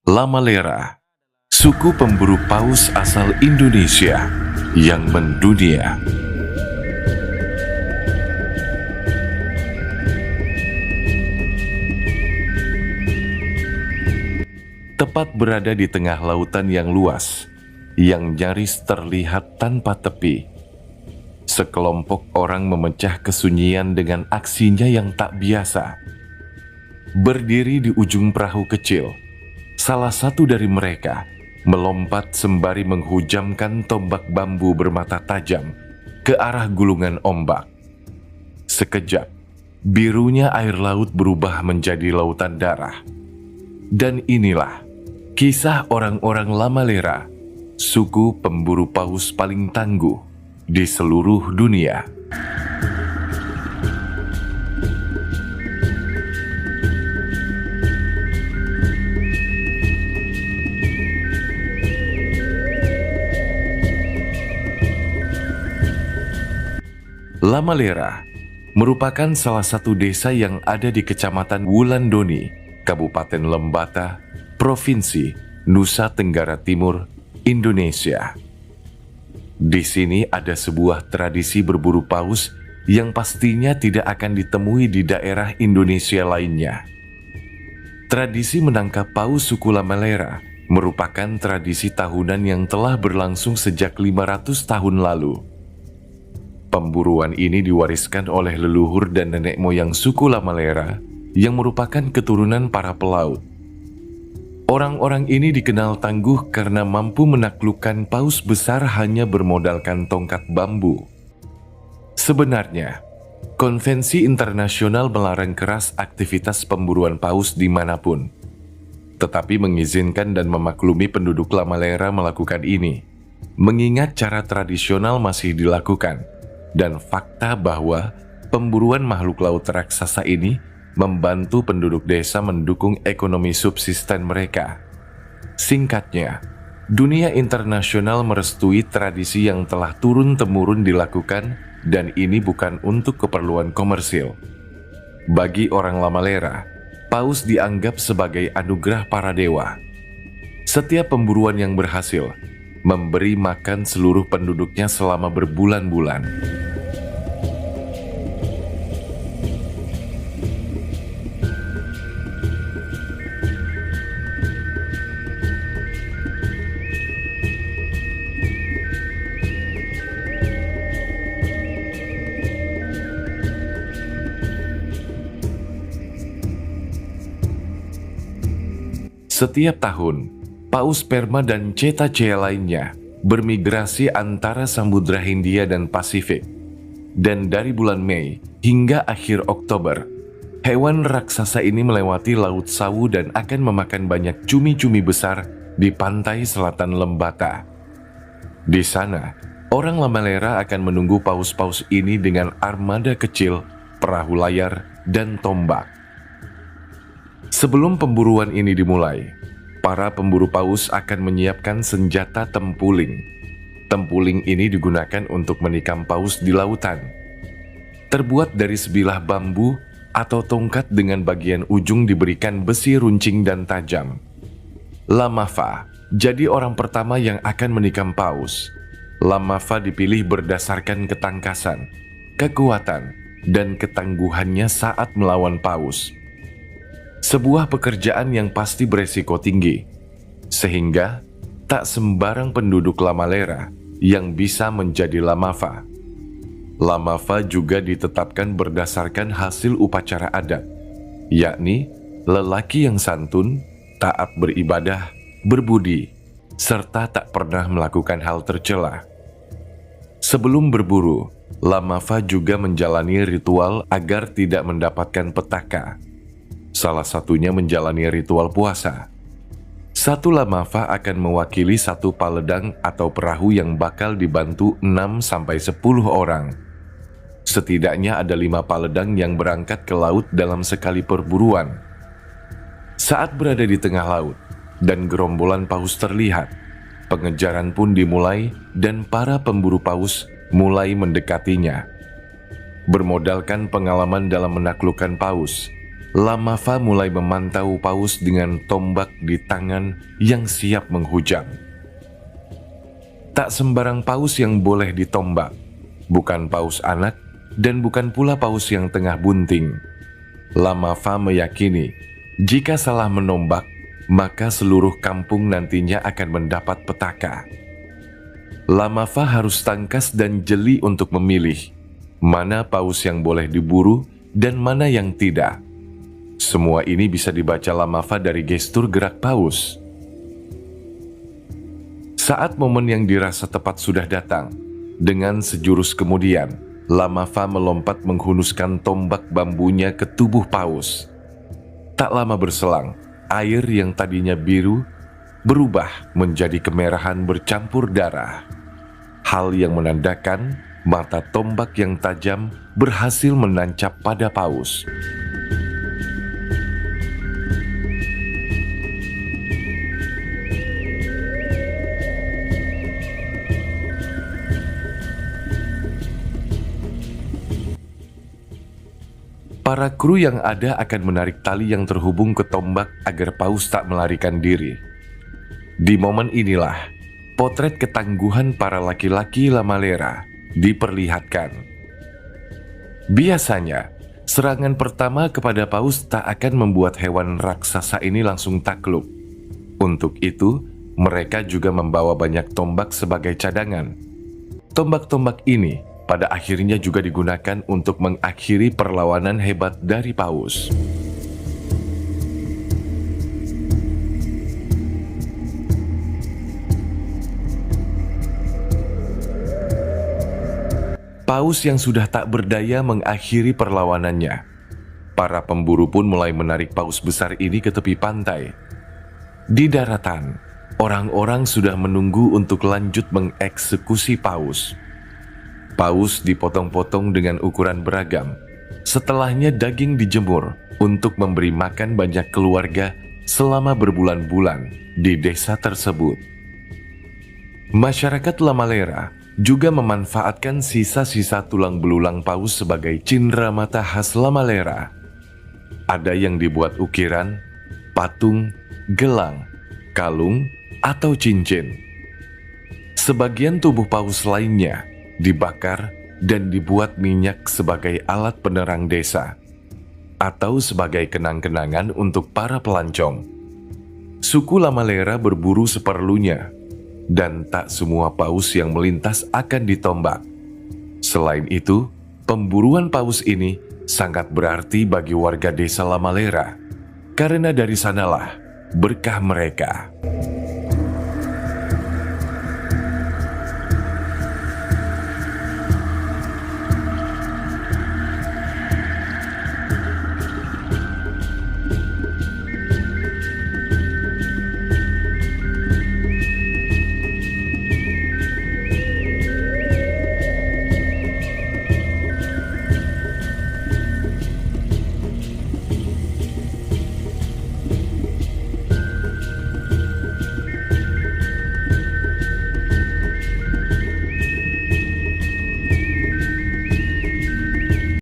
Lamalera, suku pemburu paus asal Indonesia yang mendunia. Tepat berada di tengah lautan yang luas, yang nyaris terlihat tanpa tepi. Sekelompok orang memecah kesunyian dengan aksinya yang tak biasa. Berdiri di ujung perahu kecil, salah satu dari mereka melompat sembari menghujamkan tombak bambu bermata tajam ke arah gulungan ombak. Sekejap, birunya air laut berubah menjadi lautan darah. Dan inilah kisah orang-orang Lamalera, suku pemburu paus paling tangguh di seluruh dunia. Lamalera merupakan salah satu desa yang ada di Kecamatan Wulandoni, Kabupaten Lembata, Provinsi Nusa Tenggara Timur, Indonesia. Di sini ada sebuah tradisi berburu paus yang pastinya tidak akan ditemui di daerah Indonesia lainnya. Tradisi menangkap paus suku Lamalera merupakan tradisi tahunan yang telah berlangsung sejak 500 tahun lalu. Pemburuan ini diwariskan oleh leluhur dan nenek moyang suku Lamalera yang merupakan keturunan para pelaut. Orang-orang ini dikenal tangguh karena mampu menaklukkan paus besar hanya bermodalkan tongkat bambu. Sebenarnya, konvensi internasional melarang keras aktivitas pemburuan paus dimanapun, tetapi mengizinkan dan memaklumi penduduk Lamalera melakukan ini, mengingat cara tradisional masih dilakukan, dan fakta bahwa pemburuan makhluk laut raksasa ini membantu penduduk desa mendukung ekonomi subsisten mereka. Singkatnya, dunia internasional merestui tradisi yang telah turun-temurun dilakukan, dan ini bukan untuk keperluan komersil. Bagi orang Lamalera, paus dianggap sebagai anugerah para dewa. Setiap pemburuan yang berhasil memberi makan seluruh penduduknya selama berbulan-bulan. Setiap tahun, paus sperma dan cetacea lainnya bermigrasi antara Samudra Hindia dan Pasifik. Dan dari bulan Mei hingga akhir Oktober, hewan raksasa ini melewati Laut Sawu dan akan memakan banyak cumi-cumi besar di pantai selatan Lembata. Di sana, orang Lamalera akan menunggu paus-paus ini dengan armada kecil, perahu layar, dan tombak. Sebelum pemburuan ini dimulai, para pemburu paus akan menyiapkan senjata tempuling. Tempuling ini digunakan untuk menikam paus di lautan. Terbuat dari sebilah bambu atau tongkat dengan bagian ujung diberikan besi runcing dan tajam. Lamafa jadi orang pertama yang akan menikam paus. Lamafa dipilih berdasarkan ketangkasan, kekuatan, dan ketangguhannya saat melawan paus. Sebuah pekerjaan yang pasti beresiko tinggi, sehingga tak sembarang penduduk Lamalera yang bisa menjadi Lamafa. Lamafa juga ditetapkan berdasarkan hasil upacara adat, yakni lelaki yang santun, taat beribadah, berbudi, serta tak pernah melakukan hal tercela. Sebelum berburu, Lamafa juga menjalani ritual agar tidak mendapatkan petaka. Salah satunya menjalani ritual puasa. Satu Lamafa akan mewakili satu paledang atau perahu yang bakal dibantu 6-10 orang. Setidaknya ada 5 paledang yang berangkat ke laut dalam sekali perburuan. Saat berada di tengah laut dan gerombolan paus terlihat, pengejaran pun dimulai dan para pemburu paus mulai mendekatinya. Bermodalkan pengalaman dalam menaklukkan paus, Lamafa mulai memantau paus dengan tombak di tangan yang siap menghujam. Tak sembarang paus yang boleh ditombak, bukan paus anak dan bukan pula paus yang tengah bunting. Lamafa meyakini jika salah menombak, maka seluruh kampung nantinya akan mendapat petaka. Lamafa harus tangkas dan jeli untuk memilih mana paus yang boleh diburu dan mana yang tidak. Semua ini bisa dibaca Lamafa dari gestur gerak paus. Saat momen yang dirasa tepat sudah datang, dengan sejurus kemudian, Lamafa melompat menghunuskan tombak bambunya ke tubuh paus. Tak lama berselang, air yang tadinya biru berubah menjadi kemerahan bercampur darah. Hal yang menandakan mata tombak yang tajam berhasil menancap pada paus. Para kru yang ada akan menarik tali yang terhubung ke tombak agar paus tak melarikan diri. Di momen inilah, potret ketangguhan para laki-laki Lamalera diperlihatkan. Biasanya, serangan pertama kepada paus tak akan membuat hewan raksasa ini langsung takluk. Untuk itu, mereka juga membawa banyak tombak sebagai cadangan. Tombak-tombak ini pada akhirnya juga digunakan untuk mengakhiri perlawanan hebat dari paus. Paus yang sudah tak berdaya mengakhiri perlawanannya. Para pemburu pun mulai menarik paus besar ini ke tepi pantai. Di daratan, orang-orang sudah menunggu untuk lanjut mengeksekusi paus. Paus dipotong-potong dengan ukuran beragam. Setelahnya daging dijemur untuk memberi makan banyak keluarga selama berbulan-bulan di desa tersebut. Masyarakat Lamalera juga memanfaatkan sisa-sisa tulang belulang paus sebagai cindramata khas Lamalera. Ada yang dibuat ukiran, patung, gelang, kalung, atau cincin. Sebagian tubuh paus lainnya dibakar dan dibuat minyak sebagai alat penerang desa atau sebagai kenang-kenangan untuk para pelancong. Suku Lamalera berburu seperlunya dan tak semua paus yang melintas akan ditombak. Selain itu, pemburuan paus ini sangat berarti bagi warga desa Lamalera karena dari sanalah berkah mereka.